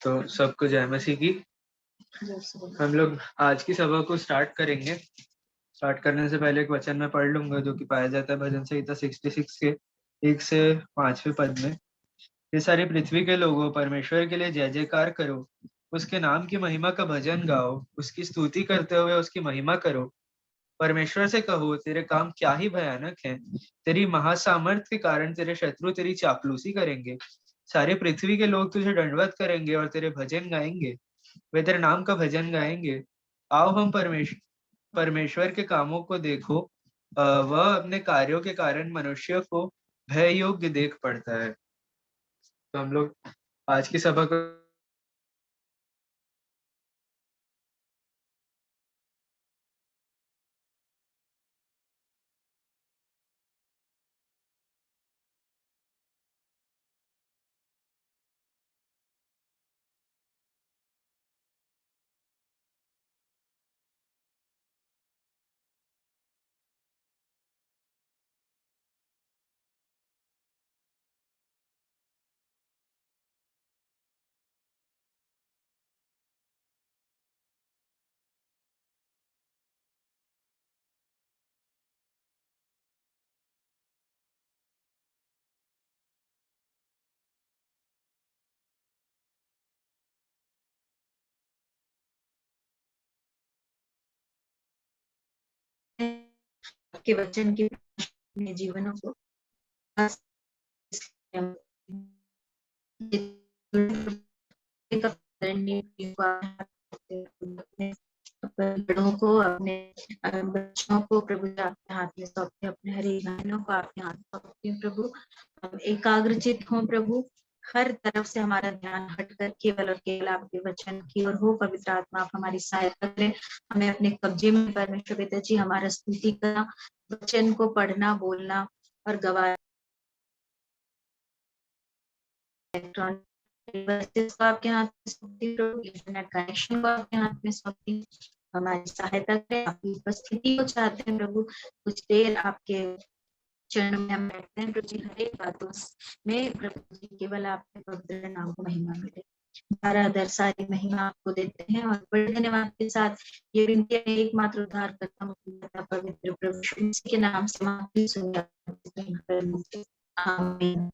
तो सबको जय मसीह की। हम लोग आज की सभा को स्टार्ट करेंगे। स्टार्ट करने से पहले एक वचन में पढ़ लूंगा जो कि पाया जाता है भजन संहिता 66 के 1 से 5वें पद में। ये सारी पृथ्वी के लोगों, परमेश्वर के लिए जय जयकार करो, उसके नाम की महिमा का भजन गाओ, उसकी स्तुति करते हुए उसकी महिमा करो। परमेश्वर से कहो, तेरे काम क्या ही भयानक हैं। तेरी महासामर्थ के कारण तेरे शत्रु तेरी चापलूसी करेंगे। सारे पृथ्वी के लोग तुझे दंडवत करेंगे और तेरे भजन गाएंगे। वे तेरे नाम का भजन गाएंगे। आओ हम परमेश्वर के कामों को देखो। वह अपने कार्यों के कारण मनुष्य को भय योग्य देख पड़ता है। तो हम लोग आज की सभा को के वचन की अपने जीवनों को बड़ों को, अपने बच्चों को प्रभु आपके हाथ में सौंपते, अपने हर बहनों को आपके हाथ में सौंपते हैं प्रभु। हम एकाग्रचित हों प्रभु, हर तरफ से हमारा ध्यान हटकर केवल और केवल आपके वचन की ओर हो। पवित्र आत्मा आप हमारी सहायता करें, हमें अपने कब्जे में परमेश्वर पिता जी हमारा स्तुति करना, वचन को पढ़ना, बोलना और गवाह को आपके हाथ में सौंपती प्रभु, इंटरनेट कनेक्शन को आपके हाथ में सौंपती। हमारी सहायता करें, आपकी उपस्थिति को चाहते हैं प्रभु। कुछ देर आपके चरण में हम बैठते हैं प्रभु जी, हर एक बातों में प्रभु जी केवल आपके पवित्र नाम को महिमा मिले। सारा आदर सारी महिमा आपको देते हैं और बड़े धन्यवाद के साथ ये विनती है एकमात्र उद्धार करता पवित्र प्रभु यीशु मसीह के नाम से मांगती हूं, आमीन।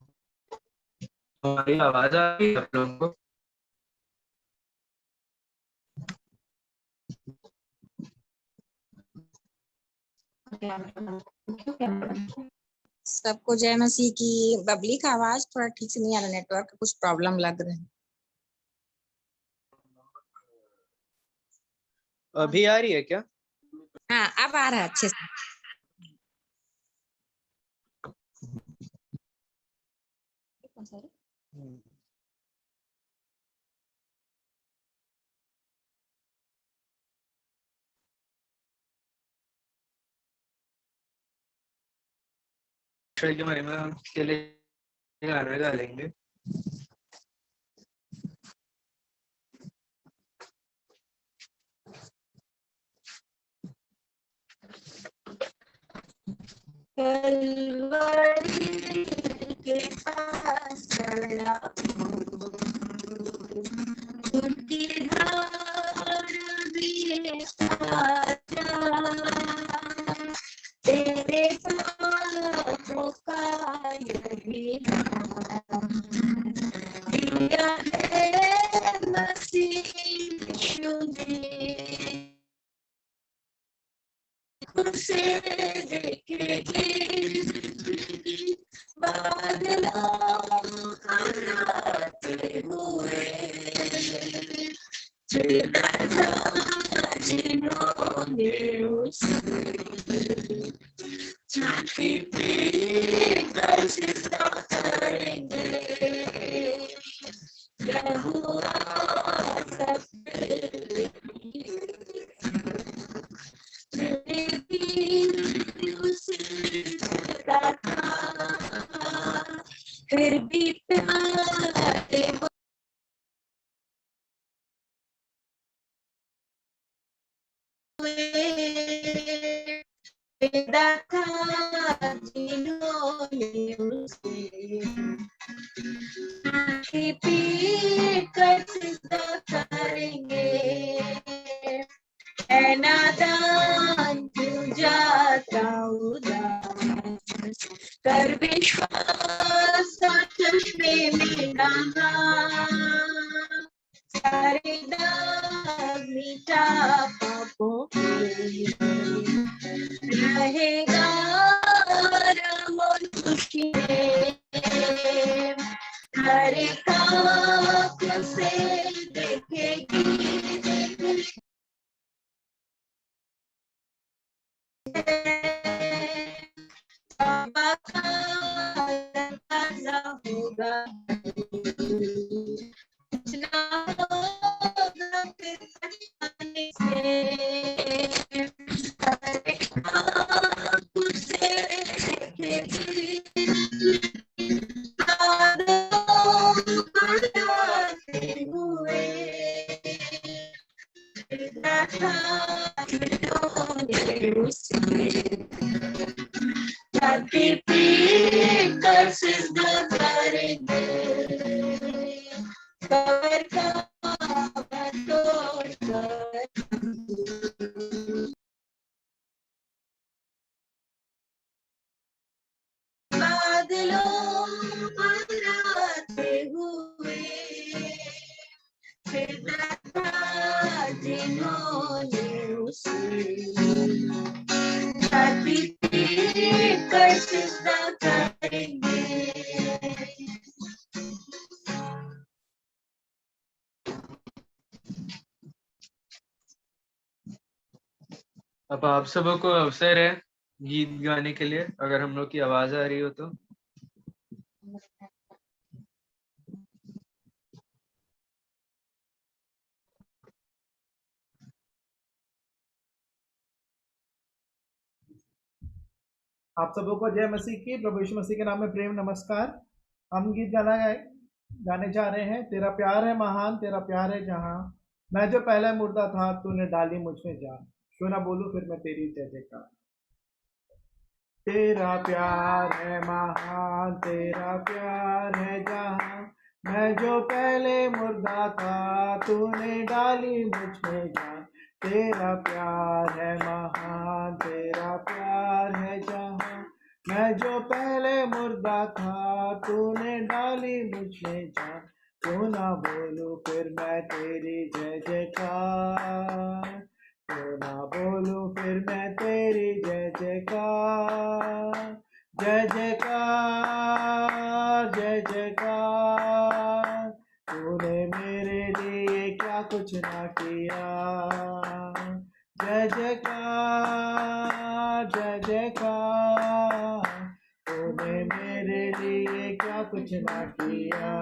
हमारी आवाज आ रही है आप लोगों को? सबको जय मसीह की। बबली का आवाज थोड़ा ठीक से नहीं आ रहा, नेटवर्क का कुछ प्रॉब्लम लग रहा है। अभी आ रही है क्या? हाँ अब आ रहा है अच्छे से। की महिमा के लिए गाना गा लेंगे। कलवरी के पास चला, उनकी धार दिए साजा, तेरे पापों का यही नाम दिया है मसीह यीशु ने। उसे देखेगी बादलों का आते हुए, जिन्होंने उसे छाती पीकर सिजदा करेंगे। यहोवा फिर भी प्यारे पैदा था जिन्होंने उसे पीट कर सारे दाग मिटा पापों के, रहेगा राम और खुशी में, हर एक आँख से देखेगी बाबा का ताजा होगा, कुछ ना होगा फिर पछताने से, हर एक आँख से देखेगी बढ़ाते हुए, छाती पीट कर सिजदा करेंगे, कबर का तोड़ कर बादलों बढ़ाते हुए, फिर देखा जिन्होंने उसे, छाती पीट कर सिजदा करेंगे। अब आप सबों को अवसर है गीत गाने के लिए, अगर हम लोग की आवाज आ रही हो तो। आप सबों को जय मसीह की, प्रभु यीशु मसीह के नाम में प्रेम नमस्कार। हम गीत गाने जा रहे हैं। तेरा प्यार है महान, तेरा प्यार है जहां, मैं जो पहले मुर्दा था तूने डाली मुझ में जान। क्यों ना बोलूं फिर मैं तेरी जय जयकार। तेरा प्यार है महान, तेरा प्यार है जहां, मैं जो पहले मुर्दा था तूने डाली मुझ में जान। तेरा प्यार है महान, तेरा प्यार है जहां, मैं जो पहले मुर्दा था तूने डाली मुझ में जान। क्यों ना बोलूं फिर मैं तेरी जय जयकार, क्यों ना बोलूं फिर मैं तेरी जय जयकार। जय जयकार जय जयकार, तूने मेरे लिए क्या कुछ ना किया। जय जयकार जय जयकार, तूने मेरे लिए क्या कुछ ना किया।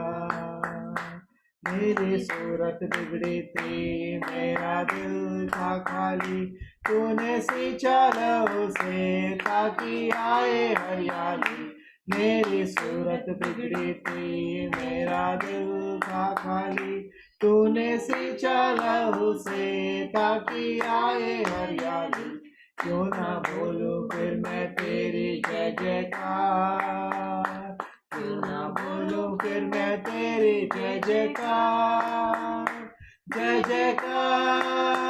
मेरी सूरत बिगड़ी थी, मेरा दिल था खाली, तूने सींचा लहू से ताकि आए हरियाली। मेरी सूरत बिगड़ी थी, मेरा दिल था खाली, तूने सींचा लहू से ताकि आए हरियाली। क्यों ना बोलूं फिर मैं तेरी जय जयकार, क्यों ना बोलूं फिर मैं तेरी जय जयकार। जय जयकार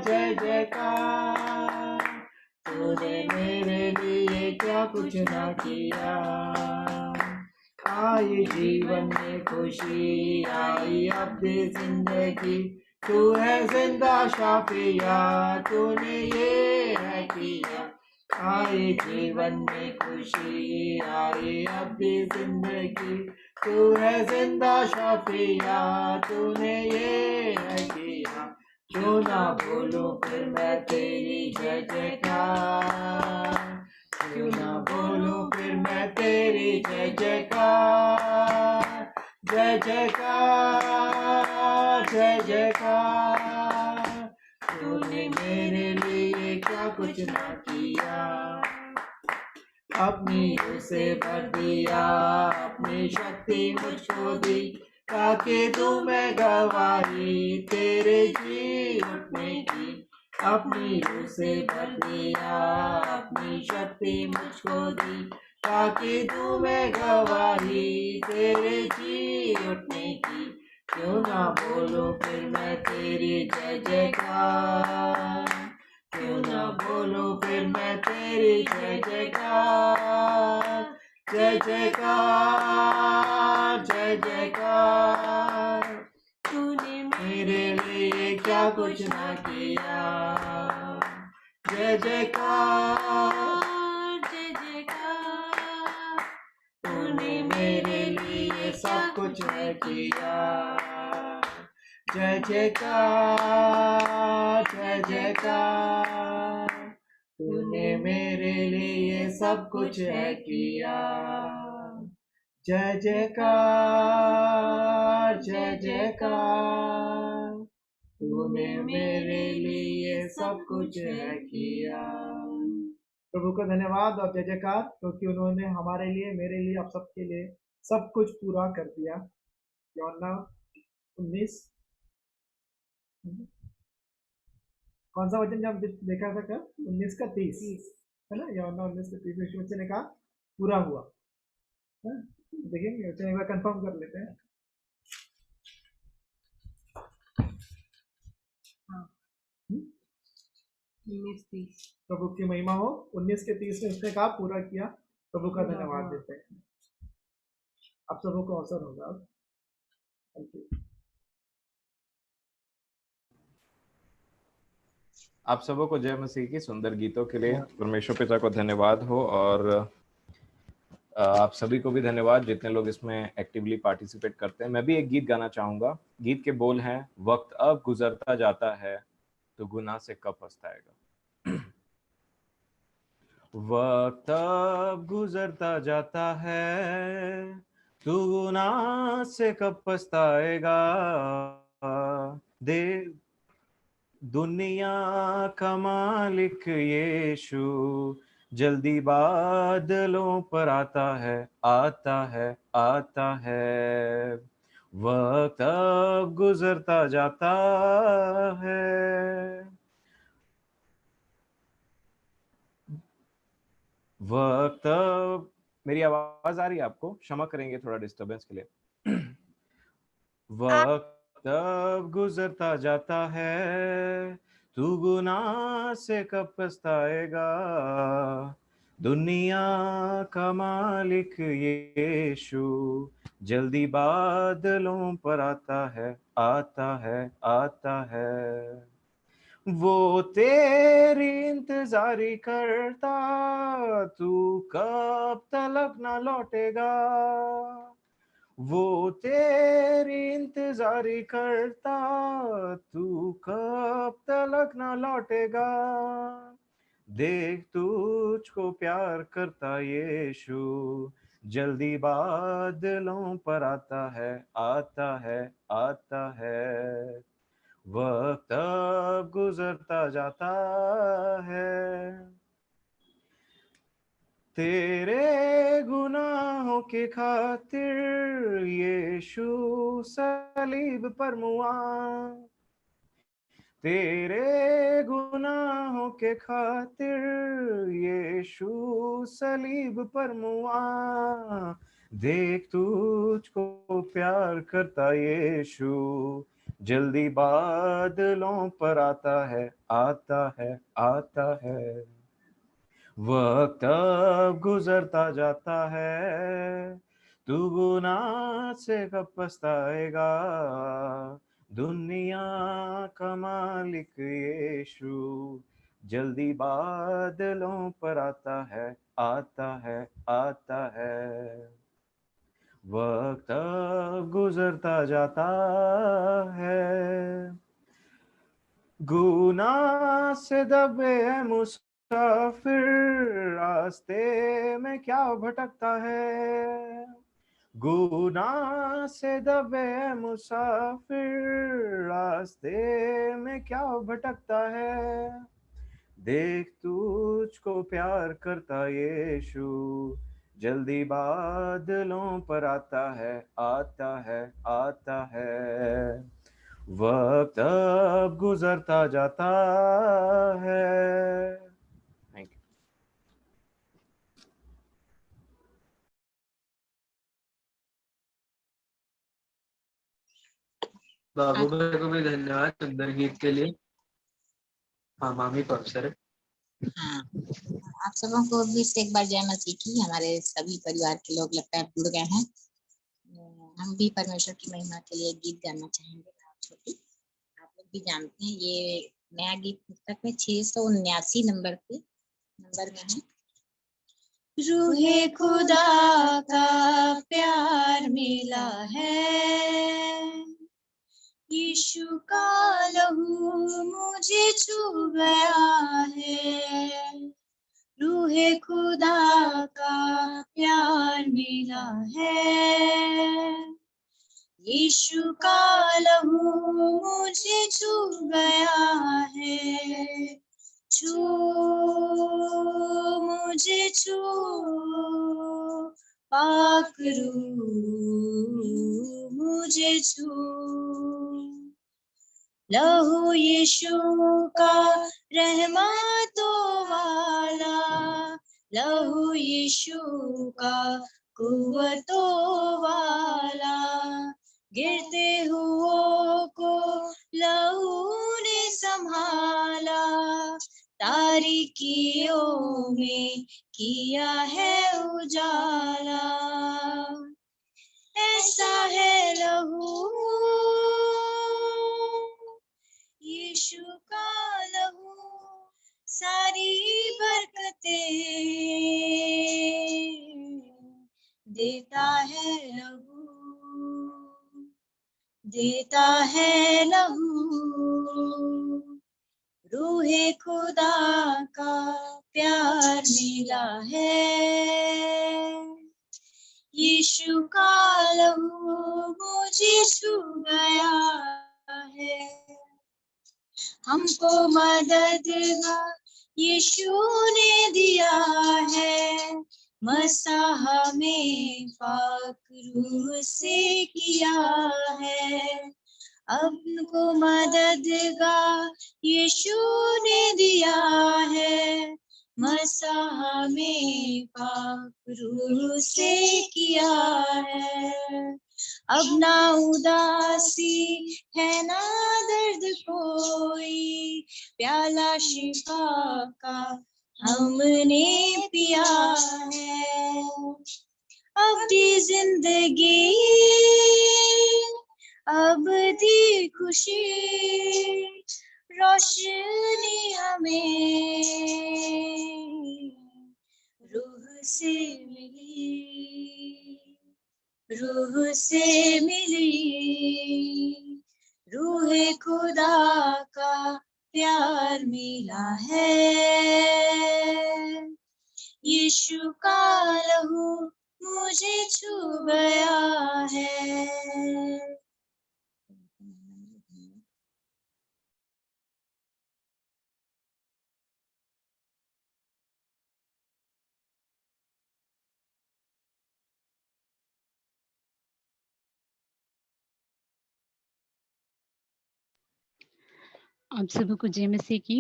जय जयकार, तूने मेरे लिए क्या कुछ ना किया। आई जीवन में खुशी, आई अब भी जिंदगी, तू है जिंदा शाफिया, तूने ये है किया। आई जीवन में खुशी, आई अब भी जिंदगी, तू है जिंदा शाफिया, तूने ये है किया। क्यों ना बोलूं फिर मैं तेरी जय जयकार, क्यों ना बोलूं फिर मैं तेरी जय जयकार। जय जयकार जय जयकार, तूने मेरे लिए क्या कुछ ना किया। अपनी उसे भर दिया, अपनी शक्ति मुझको दी, ताकि तू मैं गवाही तेरे जी उठने की। अपनी उसे भर दिया, अपनी शक्ति मुझको दी, ताकि तू मैं गवाही तेरे जी उठने की। क्यों ना बोलूं फिर मैं तेरी जय जयकार, क्यों ना बोलूं फिर मैं तेरी जय जयकार। जय जयकार जय जयकार, तूने मेरे लिए क्या कुछ ना किया। जय जयकार जय जयकार, तूने मेरे लिए सब कुछ है किया। जय जयकार जय जयकार, तूने मेरे लिए सब कुछ है किया। जय जयकार जय जयकार, तूने मेरे लिए सब कुछ है किया। प्रभु का धन्यवाद और जय जयकार, क्योंकि उन्होंने हमारे लिए, मेरे लिए, आप सबके लिए सब कुछ पूरा कर दिया। यूहन्ना 19, कौन सा वचन जब देखा था कल? 19 का 30 है ना। यूहन्ना 19 का 30 यीशु मसीह ने कहा पूरा हुआ। देखेंगे वचन एक बार कंफर्म कर लेते हैं। प्रभु की महिमा हो। 19 के 30 में उसने कहा पूरा किया। प्रभु का धन्यवाद देते हैं। आप सबों को अवसर होगा। Thank you. आप सबों को जय मसीह की सुंदर गीतों के लिए परमेश्वर पिता को धन्यवाद हो, और आप सभी को भी धन्यवाद जितने लोग इसमें एक्टिवली पार्टिसिपेट करते हैं। मैं भी एक गीत गाना चाहूंगा। गीत के बोल हैं, वक्त अब गुजरता जाता है तो गुनाह से कब पछताएगा। वक्त अब गुजरता जाता है तू गुनाह से कब पछताएगा। दे दुनिया का मालिक यीशु जल्दी बादलों पर आता है, आता है, आता है। वक्त अब गुजरता जाता है। वक्त अब, मेरी आवाज आ रही है आपको? क्षमा करेंगे थोड़ा डिस्टरबेंस के लिए। वक्त अब गुजरता जाता है तू गुनाह से कब पछताएगा। दुनिया का मालिक यीशु जल्दी बादलों पर आता है, आता है, आता है। वो तेरी इंतजारी करता, तू कब तलक ना लौटेगा। वो तेरी इंतजारी करता, तू कब तलक ना लौटेगा। देख तुझको प्यार करता यीशु जल्दी बादलों पर आता है, आता है, आता है। वक्त अब गुजरता जाता है। तेरे गुनाहों के खातिर यीशु सलीब पर मुआ। तेरे गुनाहों के खातिर यीशु सलीब पर मुआ। देख तुझको प्यार करता यीशु जल्दी बादलों पर आता है, आता है, आता है। वक्त अब गुजरता जाता है तू गुनाह से कब पछताएगा। दुनिया का मालिक यीशु जल्दी बादलों पर आता है, आता है, आता है। वक्त अब गुजरता जाता है। गुनाह से दबे है मुसाफिर रास्ते में क्या भटकता है। गुनाह से दबे है मुसाफिर रास्ते में क्या भटकता है। देख तुझको प्यार करता यीशु जल्दी बादलों पर आता है, आता है, आता है। वक्त अब गुजरता जाता है। Thank you. बाबू भाई को भी धन्यवाद सुंदर गीत के लिए। हाँ, मामी को अवसर है। हाँ, आप सबों को भी से एक बार जय मसीह की। हमारे सभी परिवार के लोग लगता है जुड़ गए हैं। हम भी परमेश्वर की महिमा के लिए गीत गाना चाहेंगे। छोटी आप लोग भी जानते हैं ये नया गीत पुस्तक में 679 नंबर में है। रूहे खुदा का प्यार मिला है, यीशु का लहू मुझे छू गया है। रूहे खुदा का प्यार मिला है, यीशु का लहू मुझे छू गया है। मुझे छू पाक रूह मुझे छू। लहू यीशु का रहमतों वाला, लहू यीशु का कुव्वतों वाला, गिरते हुओं को लहू ने संभाला, तारीकियों में किया है उजाला। ऐसा है लहू यीशु का लहू, सारी बरकतें देता है लहू, देता है लहू। रूहे खुदा का प्यार मिला है, यीशु का लहू मुझे छू गया है। हमको मददगार यीशु ने दिया है, मसाह में पाक रूह से किया है। हमको मददगार यीशु ने दिया है, मसाह में पाक रूह से किया है। अब ना उदासी है ना दर्द कोई, प्याला शिफा का हमने पिया है। अब दी जिंदगी, अब दी खुशी, रोशनी हमें रूह से मिली, रूह से मिली। रूहे खुदा का प्यार मिला है, यीशु का लहू मुझे छू गया है। आप सभी को जय मसीह की।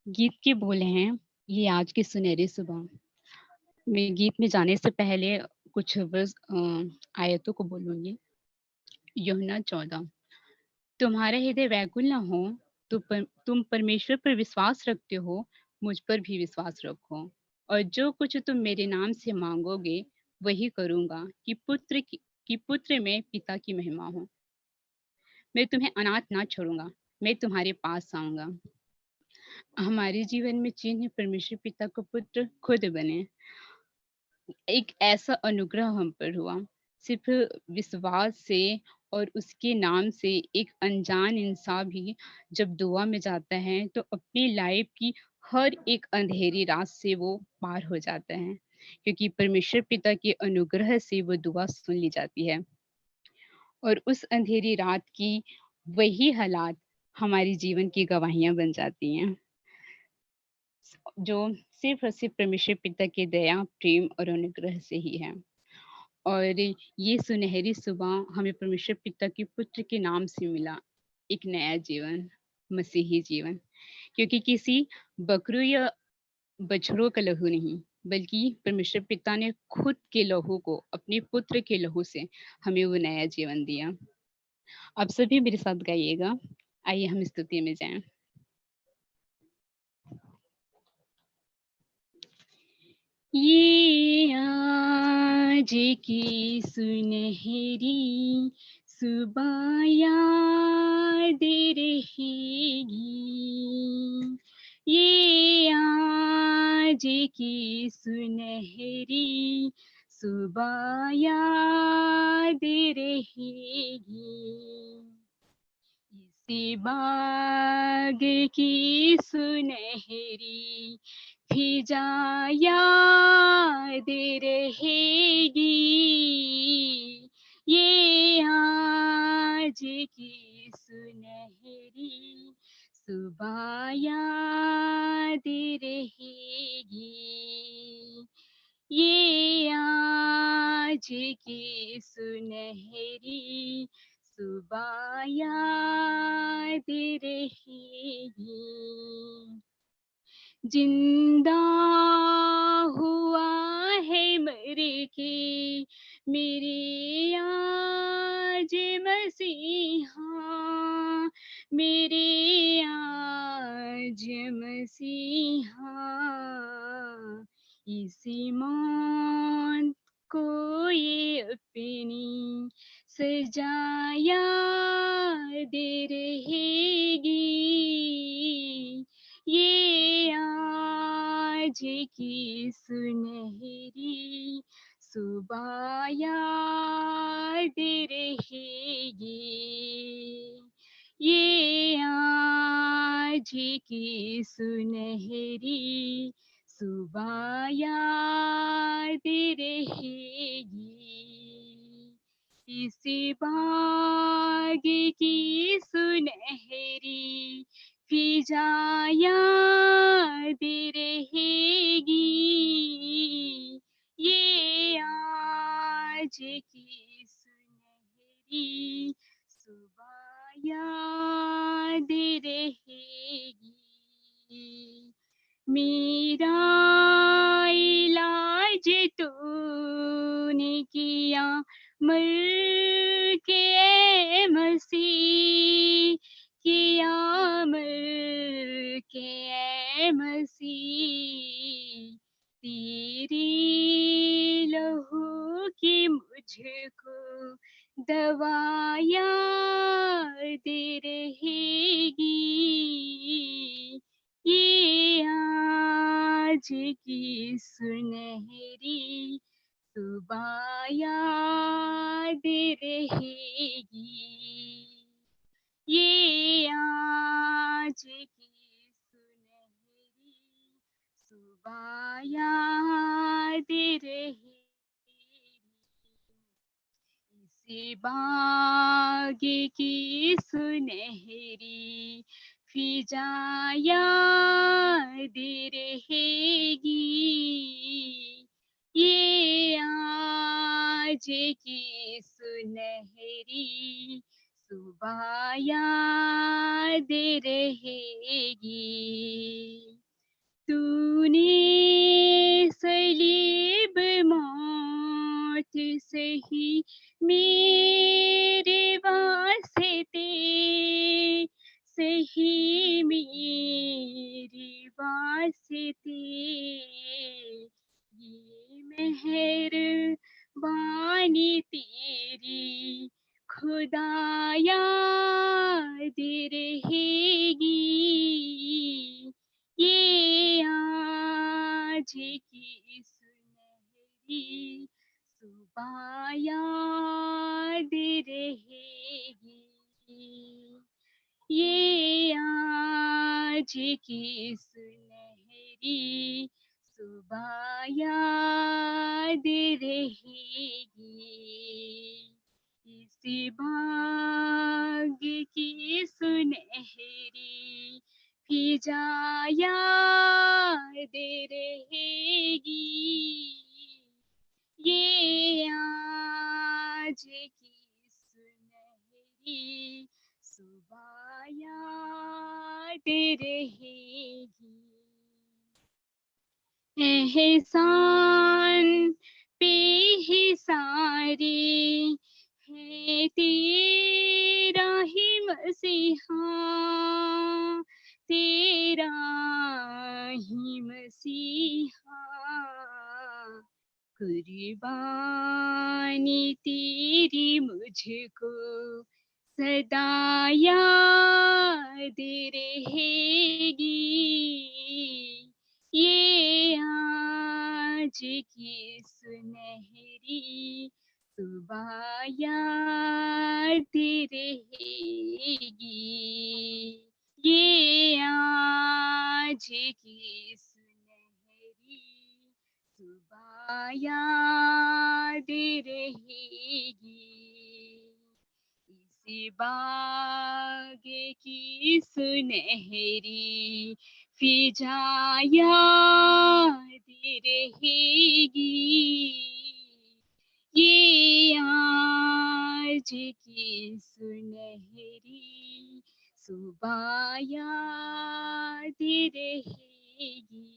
गीत के बोल हैं, ये आज की सुनहरी सुबह। मैं गीत में जाने से पहले कुछ आयतों को बोलूंगी। यूहन्ना 14, तुम्हारा हृदय व्याकुल न हो तो तुम परमेश्वर पर विश्वास रखते हो, मुझ पर भी विश्वास रखो। और जो कुछ तुम मेरे नाम से मांगोगे वही करूंगा, कि पुत्र में पिता की महिमा हो। मैं तुम्हें अनाथ ना छोड़ूंगा, मैं तुम्हारे पास आऊंगा। हमारे जीवन में चिन्ह परमेश्वर पिता का पुत्र खुद बने। एक ऐसा अनुग्रह हम पर हुआ, सिर्फ विश्वास से और उसके नाम से। एक अनजान इंसान भी जब दुआ में जाता है तो अपनी लाइफ की हर एक अंधेरी रात से वो पार हो जाता है, क्योंकि परमेश्वर पिता के अनुग्रह से वो दुआ सुन ली जाती है। और उस अंधेरी रात की वही हालात हमारे जीवन की गवाहियां बन जाती हैं, जो सिर्फ और सिर्फ परमेश्वर पिता के दया, प्रेम और अनुग्रह से ही है। और ये सुनहरी सुबह हमें परमेश्वर पिता के पुत्र के नाम से मिला, एक नया जीवन, मसीही जीवन। क्योंकि किसी बकरू या बछड़ों का लहू नहीं, बल्कि परमेश्वर पिता ने खुद के लहू को, अपने पुत्र के लहू से हमें वो नया जीवन दिया। आप सभी मेरे साथ गाइएगा। आइए हम स्तुति में जाएं। ये आज की सुनहरी सुबह याद रहेगी, ये आज की सुनहरी सुबह याद रहेगी। इसी बाग की सुनहरी फिजा याद रहेगी, ये आज की सुनहरी सुबह याद रहेगी, ये आज की सुनहरी सुबह याद रहेगी। जिंदा हुआ है मर के मेरे आज मसीहा, मेरे आज मसीहा, इसी मौत को ये अपनी सजा याद रहेगी, ये आज की सुनहरी सुबह याद रहेगी, ये आज की सुनहरी सुबह याद रहेगी। इसी बाग की सुनहरी फिजा याद रहेगी, ये आज की सुनहरी सुबह याद रहेगी। मेरा इलाज तूने किया मर के मसीह, किया मर के मसीह, तेरी लहू की मुझको दवा याद रहेगी, ये आज की सुनहरी सुबह याद रहेगी, ये आज की सुनहरी सुबह याद रहेगी। इसी बाग की सुनहरी फिजा याद रहेगी, ये आज की सुनहरी सुबह याद रहेगी। तूने सलीब मौत सही मेरे वास्ते, सही मेरे वास्ते, ये मेहरबानी तेरी खुदा याद रहेगी, ये आज की सुनहरी सुबह याद रहेगी, ये आज की सुनहरी सुबह याद रहेगी। इसी बाग की सुनहरी फिजा याद रहेगी, ये आज की सुनहरी सुबह याद रहेगी। एहसान पे ही सारी है तेरा ही मसीहा, तेरा ही मसीहा, कुर्बानी तेरी मुझको सदा याद रहेगी, ये आज की सुनहरी सुबह याद रहेगी, ये आज की सुनहरी सुबह याद रहेगी। इसी बाग की सुनहरी फिजा याद रहेगी, ये आज की सुनहरी सुबह याद रहेगी,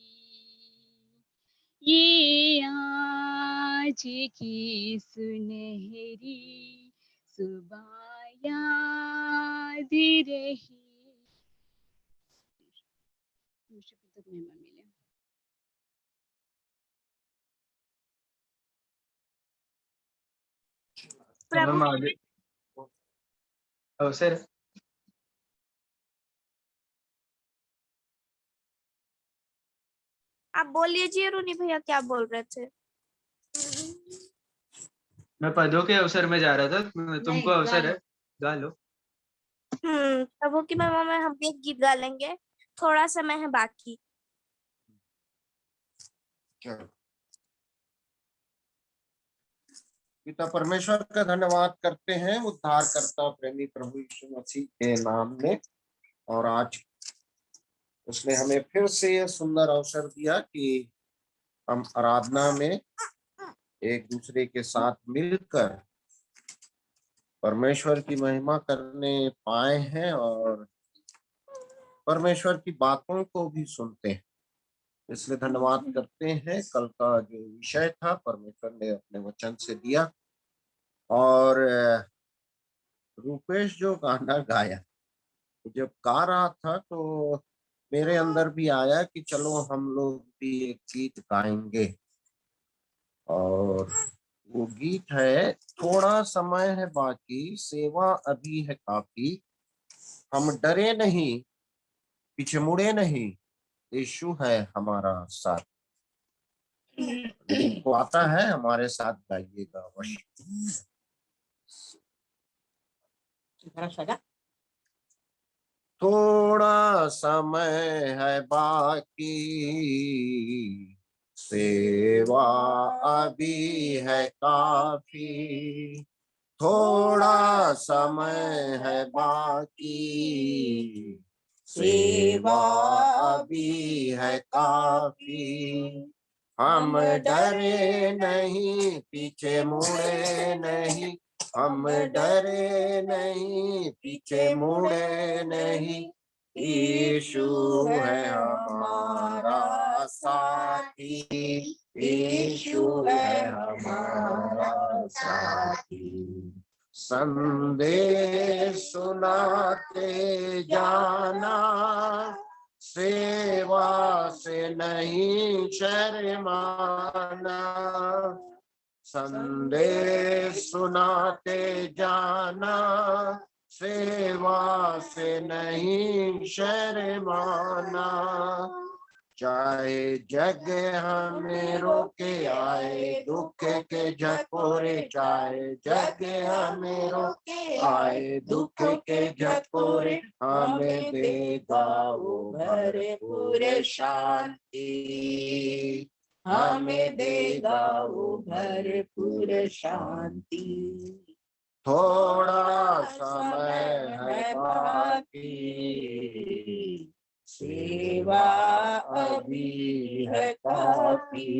ये आज की सुनहरी सुबह याद रहेगी। मेहमान मिले। मैम आगे अवसर। आप बोल लीजिए रूनी भैया क्या बोल रहे थे। मैं पदों के अवसर में जा रहा था, तुमको अवसर है, गा लो। प्रभु की महिमा में हम भी एक गीत गा लेंगे, थोड़ा समय है बाकी। पिता परमेश्वर का धन्यवाद करते हैं उद्धारकर्ता प्रेमी प्रभु यीशु मसीह के नाम में। और आज उसने हमें फिर से यह सुंदर अवसर दिया कि हम आराधना में एक दूसरे के साथ मिलकर परमेश्वर की महिमा करने पाए हैं और परमेश्वर की बातों को भी सुनते हैं, इसलिए धन्यवाद करते हैं। कल का जो विषय था परमेश्वर ने अपने वचन से दिया और रूपेश जो गाना गाया, जब गा रहा था तो मेरे अंदर भी आया कि चलो हम लोग भी एक गीत गाएंगे। और वो गीत है थोड़ा समय है बाकी, सेवा अभी है काफी, हम डरे नहीं पीछे मुड़े नहीं, यीशु है हमारा साथ। को आता है, हमारे साथ गाइएगा अवश्य। थोड़ा समय है बाकी, सेवा अभी है काफी, थोड़ा समय है बाकी, सेवा अभी है काफी, हम डरे नहीं पीछे मुड़े नहीं, हम डरे नहीं पीछे मुड़े नहीं, यीशु है हमारा साथी, यीशु है हमारा साथी। संदेश सुनाते जाना, सेवा से नहीं शर्माना, संदेश सुनाते जाना, सेवा से नहीं शर्माना, चाहे जग हमें रोके आए दुख के झकोरे, चाहे जग हमें रोके आए दुख के झकोरे, हमें देगा वो भरपूर शांति, हमें देगा वो भरपूर शांति। थोड़ा समय है बाकी, सेवा अभी है काफी,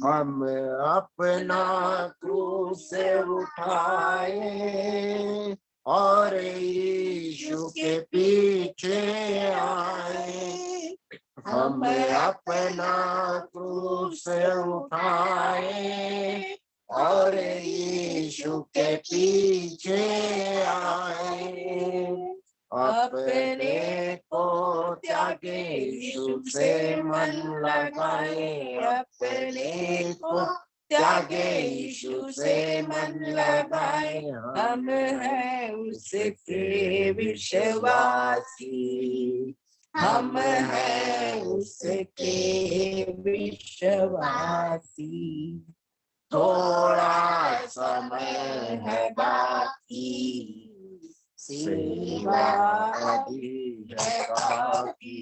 हम अपना क्रूस उठाए और यीशु के पीछे आए, हम अपना क्रूस उठाए और यीशु के पीछे आए, अपने को त्यागे, यीशु से मन लगाए, अपने को त्यागे, यीशु से मन लगाए, हम हैं उसके विश्वासी, हम हैं उसके विश्वासी। थोड़ा समय है बाकी, सेवा अभी है बाकी,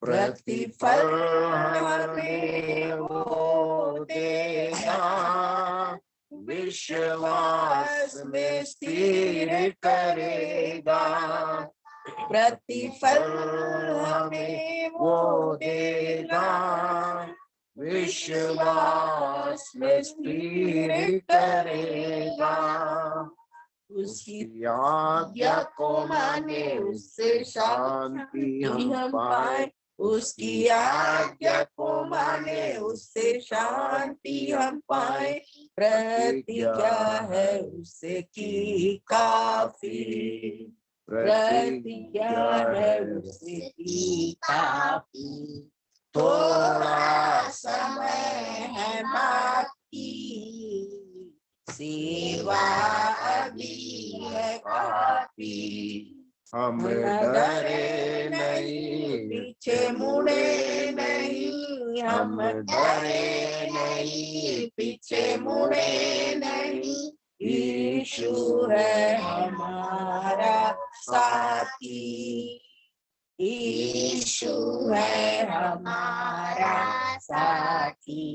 प्रतिफल हमें वो देगा, विश्वास में स्थिर करेगा, प्रतिफल हमें वो देगा, विश्वास में स्थिर करेगा। उसकी आज्ञा को माने, उससे शांति हम पाए, उसकी आज्ञा को माने, उससे शांति हम पाए, प्रतिज्ञा है उससे की काफी, प्रतिज्ञा है उससे की काफी। थोड़ा समय है बाकी, सेवा अभी है काफी, हम डरे नहीं, पीछे मुड़े नहीं, हम डरे नहीं, पीछे मुड़े नहीं, यीशु है हमारा साथी, यीशु है हमारा साथी।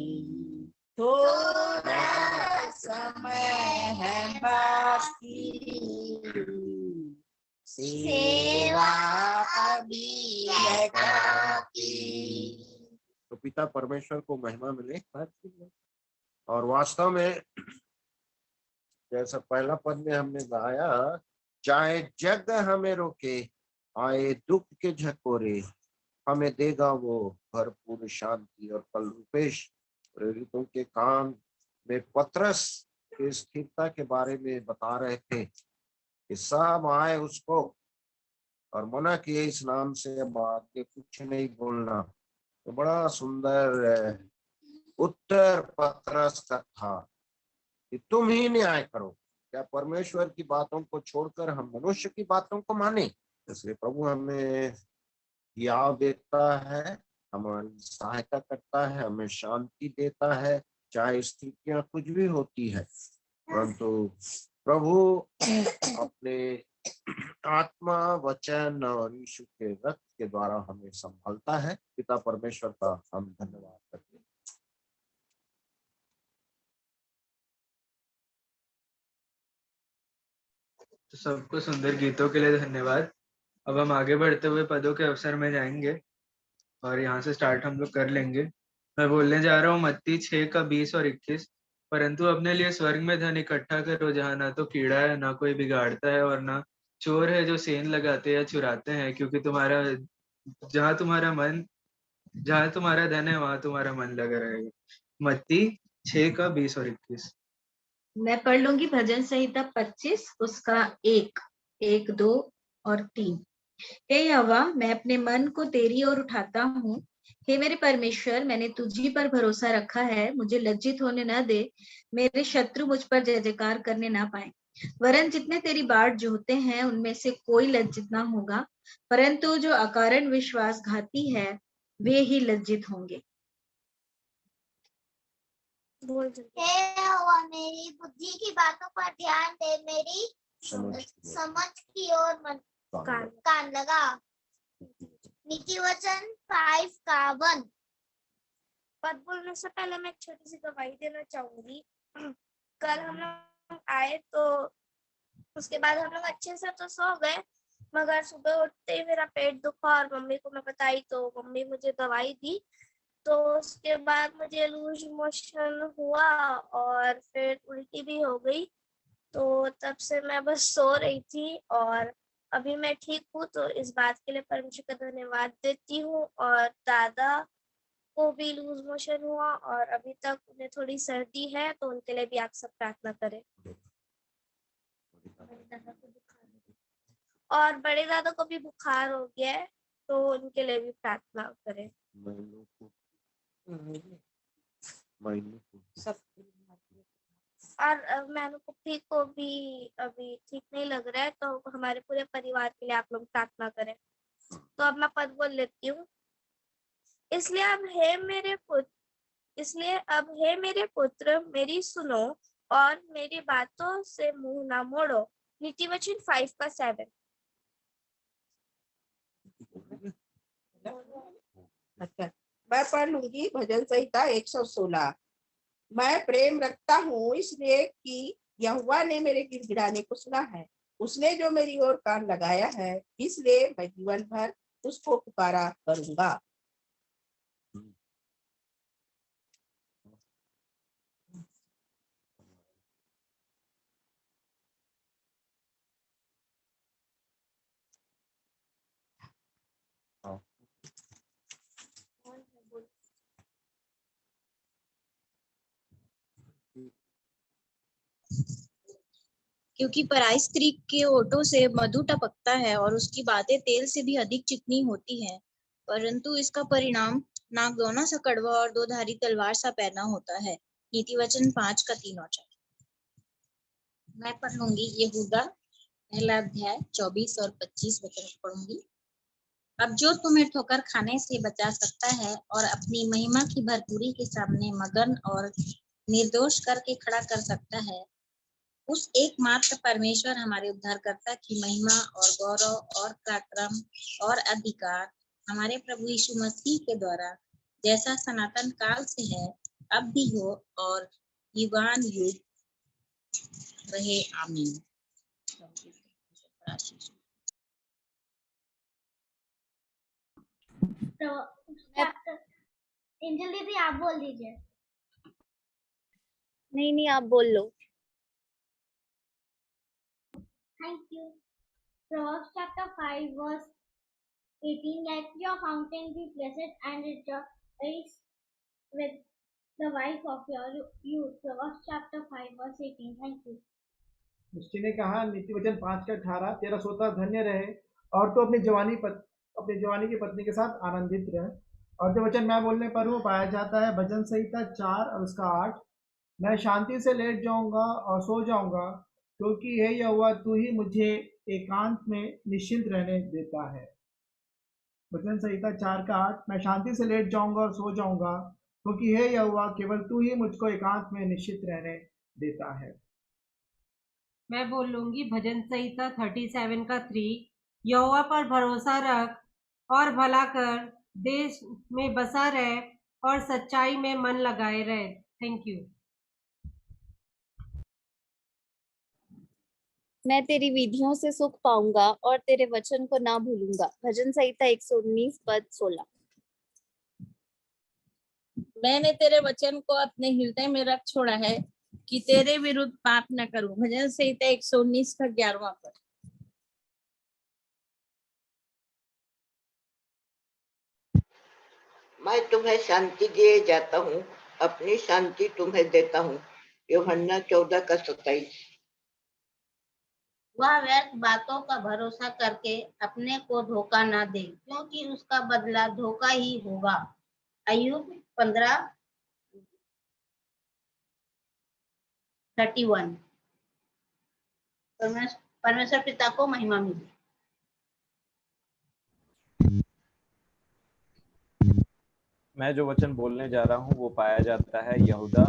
थोड़ा समय है बाकी, सेवा अभी है काफी। तो पिता परमेश्वर को महिमा मिले। और वास्तव में जैसा पहला पद में हमने गाया, चाहे जग हमें रोके, आए दुख के झकोरे, हमें देगा वो भरपूर शांति। और कल रूपेश प्रेरितों के काम में पत्रस की स्थिरता के बारे में बता रहे थे कि सब आए उसको और मना किए इस नाम से अब आगे कुछ नहीं बोलना। तो बड़ा सुंदर उत्तर पत्रस का था कि तुम ही न्याय करो। क्या परमेश्वर की बातों को छोड़कर हम मनुष्य की बातों को माने? इसलिए प्रभु हमें याद देता है, हमारी सहायता करता है, हमें शांति देता है, चाहे स्थितियां कुछ भी होती है, परंतु प्रभु अपने आत्मा, वचन और यीशु के रक्त के द्वारा हमें संभालता है। पिता परमेश्वर का हम धन्यवाद करते हैं। तो सबको सुंदर गीतों के लिए धन्यवाद। अब हम आगे बढ़ते हुए पदों के अवसर में जाएंगे और यहाँ से स्टार्ट हम लोग कर लेंगे। मैं बोलने जा रहा हूँ मत्ती 6 का 20 और 21। परंतु अपने लिए स्वर्ग में धन इकट्ठा करो, जहाँ ना तो कीड़ा है, ना कोई बिगाड़ता है, और ना चोर है जो सेंध लगाते या चुराते हैं। क्योंकि जहाँ तुम्हारा धन है, वहाँ तुम्हारा मन लगा रहेगा। मत्ती 6 का 20 और 21। मैं पढ़ लूंगी भजन संहिता 25 उसका 1, 1, 2 और 3। हे यहोवा, मैं अपने मन को तेरी ओर उठाता हूँ। हे मेरे परमेश्वर, मैंने तुझी पर भरोसा रखा है। मुझे लज्जित होने न दे, मेरे शत्रु मुझ पर जय जयकार करने ना पाए। वरन जितने तेरी बाट जोहते हैं, उनमें से कोई लज्जित ना होगा, परंतु जो अकारण विश्वासघाती है, वे ही लज्जित होंगे। हे यहोवा, मेरी बुद्धि की बातों पर ध्यान दे, मेरी समझ की ओर मन कान लगा। नीति वचन 5 का 1। पद बोलने से पहले मैं एक छोटी सी गवाही देना चाहूंगी। कल हम लोग आए तो उसके बाद हम लोग अच्छे से तो सो गए, मगर सुबह उठते ही मेरा पेट दुखा और मम्मी को मैं बताई तो मम्मी मुझे दवाई दी। तो उसके बाद मुझे लूज मोशन हुआ और फिर उल्टी भी हो गई। तो तब से मैं बस सो रही थी और अभी मैं ठीक हूँ। तो इस बात के लिए परमेश्वर का धन्यवाद देती हूँ। और दादा को भी लूज मोशन हुआ और अभी तक उन्हें थोड़ी सर्दी है, तो उनके लिए भी आप सब प्रार्थना करें। और बड़े दादा को भी बुखार हो गया है, तो उनके लिए भी प्रार्थना करें। और मैनू कुप्पी को भी अभी ठीक नहीं लग रहा है, तो हमारे पूरे परिवार के लिए आप लोग प्रार्थना करें। तो अब मैं पद बोल लेती हूँ। इसलिए अब हे मेरे पुत्र मेरी सुनो और मेरी बातों से मुंह ना मोड़ो। नीति वचन 5:7। अच्छा, मैं पढ़ लूंगी भजन संहिता 116। मैं प्रेम रखता हूँ इसलिए कि यहोवा ने मेरे गिड़गिड़ाने को सुना है। उसने जो मेरी ओर कान लगाया है, इसलिए मैं जीवन भर उसको पुकारा करूंगा। क्योंकि पराई स्त्री के होठों से मधु टपकता है और उसकी बातें तेल से भी अधिक चिकनी होती है, परंतु इसका परिणाम नाक दोनों सा कड़वा और दो धारी तलवार सा पैना होता है। नीति वचन 5:3 और 4। मैं पढ़ लूंगी यहूदा पहला अध्याय 24 और 25 वचन पढ़ूंगी। अब जो तुम्हें ठोकर खाने से बचा सकता है और अपनी महिमा की भरपूरी के सामने मगन और निर्दोष करके खड़ा कर सकता है, उस एकमात्र परमेश्वर हमारे उद्धारकर्ता की महिमा और गौरव और पराक्रम और अधिकार हमारे प्रभु यीशु मसीह के द्वारा जैसा सनातन काल से है, अब भी हो और युगान युग रहे। आमीन। तो एंजल दीदी आप बोल दीजिए। नहीं आप बोल लो। Thank you. Proverbs chapter 5:18. Let your fountain be blessed and rejoice with the wife of your youth. Proverbs chapter 5:18. Thank you. मुस्टी ने कहा नीति वचन 5:18, तेरा सोता धन्य रहे और तो अपनी जवानी की पत्नी के साथ आनंदित रहे। और जो वचन मैं बोलने पर हूँ पाया जाता है भजन संहिता 4 और उसका 8। मैं शांति से लेट जाऊंगा और सो जाऊंगा, क्योंकि हे यहोवा तू ही मुझे एकांत में निश्चिंत रहने देता है। वचन संहिता 4:8। मैं शांति से लेट जाऊंगा और सो जाऊंगा, क्योंकि हे यहोवा केवल तू ही मुझको एकांत में निश्चित रहने देता है। मैं बोल लूंगी भजन संहिता 37:3। यहोवा पर भरोसा रख और भला कर, देश में बसा रह और सच्चाई में मन लगाए रहे। Thank you. मैं तेरी विधियों से सुख पाऊंगा और तेरे वचन को ना भूलूंगा। भजन संहिता 119 पद 16। मैंने तेरे वचन को अपने हृदय में रख छोड़ा है कि तेरे विरुद्ध पाप न करूं। भजन संहिता 119 का 11वां पद। मैं तुम्हें शांति दिए जाता हूँ, अपनी शांति तुम्हें देता हूँ। यूहन्ना 14:27। वह व्यर्थ बातों का भरोसा करके अपने को धोखा न दे, क्योंकि उसका बदला धोखा ही होगा। अय्यूब 15:31। परमेश्वर पिता को महिमा मिले। मैं जो वचन बोलने जा रहा हूँ वो पाया जाता है यहूदा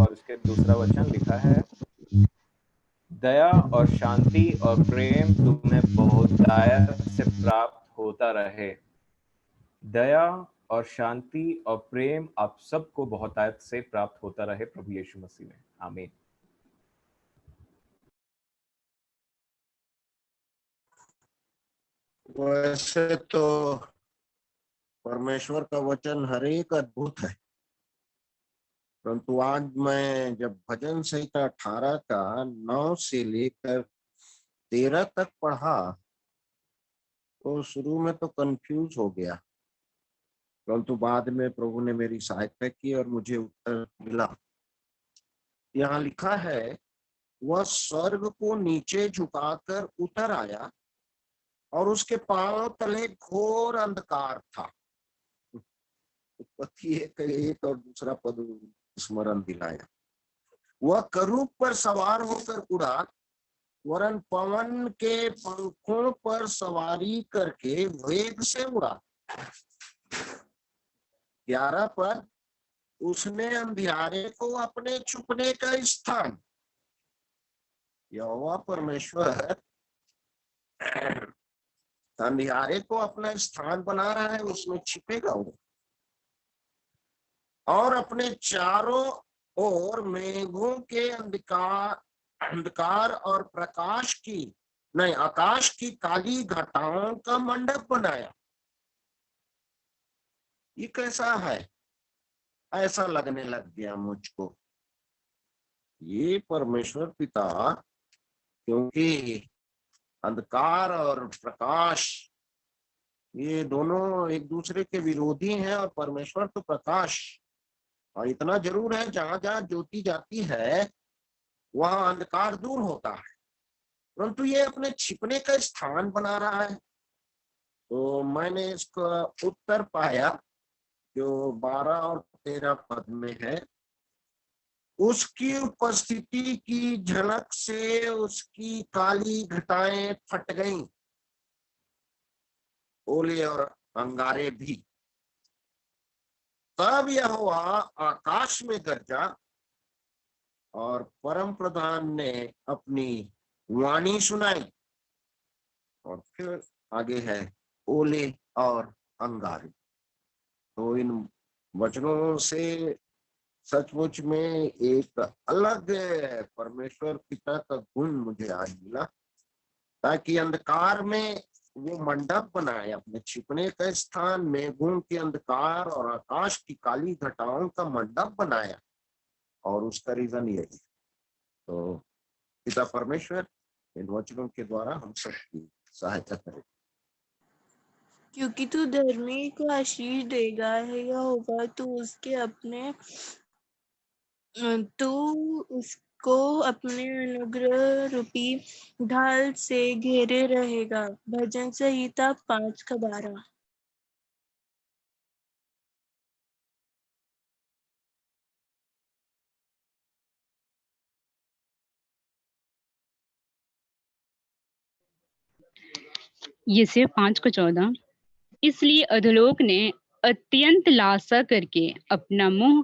और इसके दूसरा वचन लिखा है, दया और शांति और प्रेम तुम्हें बहुतायत से प्राप्त होता रहे। दया और शांति और प्रेम आप सबको बहुतायत से प्राप्त होता रहे प्रभु यीशु मसीह में। आमीन। वैसे तो परमेश्वर का वचन हर एक अद्भुत है, परंतु आज मैं जब भजन संहिता 18 का 9 से लेकर 13 तक पढ़ा तो शुरू में तो कंफ्यूज हो गया, परंतु बाद में प्रभु ने मेरी सहायता की और मुझे उत्तर मिला। यहाँ लिखा है, वह स्वर्ग को नीचे झुकाकर उतर आया और उसके पांव तले घोर अंधकार था। पति एक और दूसरा पद स्मरण दिलाया। वह करूब पर सवार होकर उड़ा, वरन पवन के पंखों पर सवारी करके वेग से उड़ा। 11 पर उसने अंधियारे को अपने छुपने का स्थान, यहोवा परमेश्वर अंधियारे को अपना स्थान बना रहा है, उसमें छिपेगा वो। और अपने चारों ओर मेघों के अंधकार और आकाश की काली घटाओं का मंडप बनाया। ये कैसा है? ऐसा लगने लग गया मुझको, ये परमेश्वर पिता, क्योंकि अंधकार और प्रकाश ये दोनों एक दूसरे के विरोधी हैं, और परमेश्वर तो प्रकाश। और इतना जरूर है, जहां जहां ज्योति जाती है वहां अंधकार दूर होता है, परंतु ये अपने छिपने का स्थान बना रहा है। तो मैंने इसका उत्तर पाया जो 12 और 13 पद में है। उसकी उपस्थिति की झलक से उसकी काली घटाएं फट गईं, ओले और अंगारे भी। तब यहोवा आकाश में गरजा, और परम प्रधान ने अपनी वाणी सुनाई। और फिर आगे है ओले और अंगारे। तो इन वचनों से सचमुच में एक अलग परमेश्वर पिता का गुण मुझे आज मिला, ताकि अंधकार में वो मंडप बनाए, अपने छिपने का स्थान, मेघों के अंधकार और आकाश की काली घटाओं का मंडप बनाया। और उसका रीजन यही। तो पिता परमेश्वर इन वचनों के द्वारा हम सबकी सहायता करे। क्योंकि तू धर्मी को आशीष देगा है यहोवा, तू उसको अपने अनुग्रह रूपी ढाल से घेरे रहेगा। भजन संहिता 5:12। यशायाह 5:14। इसलिए अधोलोक ने अत्यंत लालसा करके अपना मुंह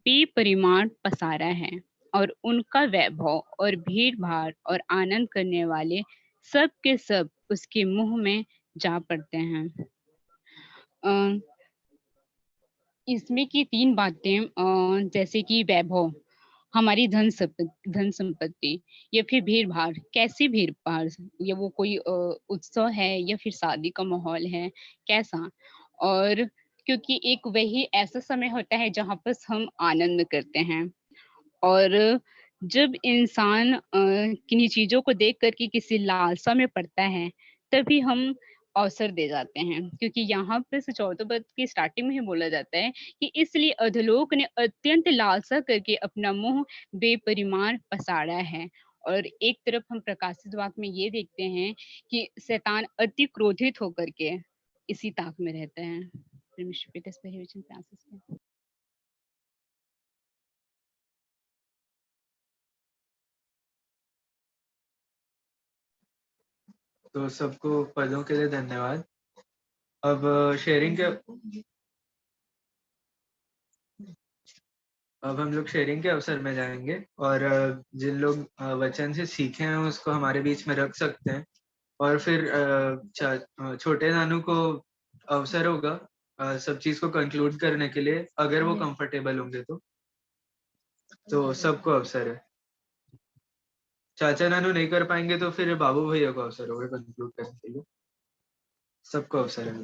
बेपरिमाण पसारा है, और उनका वैभव और भीड़ भाड़ और आनंद करने वाले सब के सब उसके मुंह में जा पड़ते हैं। इसमें की 3 बातें, जैसे कि वैभव, हमारी धन संपत्ति, या फिर भीड़ भाड़। कैसी भीड़ भाड़? या वो कोई उत्सव है या फिर शादी का माहौल है, कैसा? और क्योंकि एक वही ऐसा समय होता है जहाँ पर हम आनंद करते हैं, और जब इंसान किन्हीं चीजों को देख करके किसी लालसा में पड़ता है, तभी हम अवसर दे जाते हैं। क्योंकि यहाँ पे 14 पद की स्टार्टिंग में ही बोला जाता है कि इसलिए अधोलोक ने अत्यंत लालसा करके अपना मुंह बेपरिमाण पसारा है। और एक तरफ हम प्रकाशित वाक्य में ये देखते हैं कि शैतान अति क्रोधित होकर के इसी ताक में रहता है। परमेश्वर पिता इस पर वचन पे आशीष दे। तो सबको पदों के लिए धन्यवाद। अब हम लोग शेयरिंग के अवसर में जाएंगे, और जिन लोग वचन से सीखे हैं उसको हमारे बीच में रख सकते हैं। और फिर छोटे नानू को अवसर होगा सब चीज को कंक्लूड करने के लिए, अगर वो कंफर्टेबल होंगे तो सबको अवसर है। चाचा नानू नहीं कर पाएंगे तो फिर बाबू भैया को अवसर होगा कंक्लूड करने के लिए। सबको अवसर है।